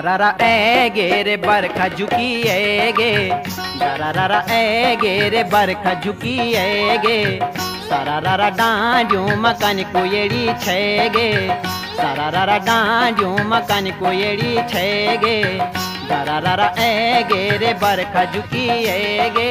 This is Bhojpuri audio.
दरारा ए गे रे बरखा झुकी ए गे, दरारा ए गे रे बरखा झुकी ए गे, सरारा डांडियों मकान कोयड़ी छे गे, सरारा डांडियों मकान कोयड़ी छे गे, दरारा ए गे रे बरखा झुकी ए गे।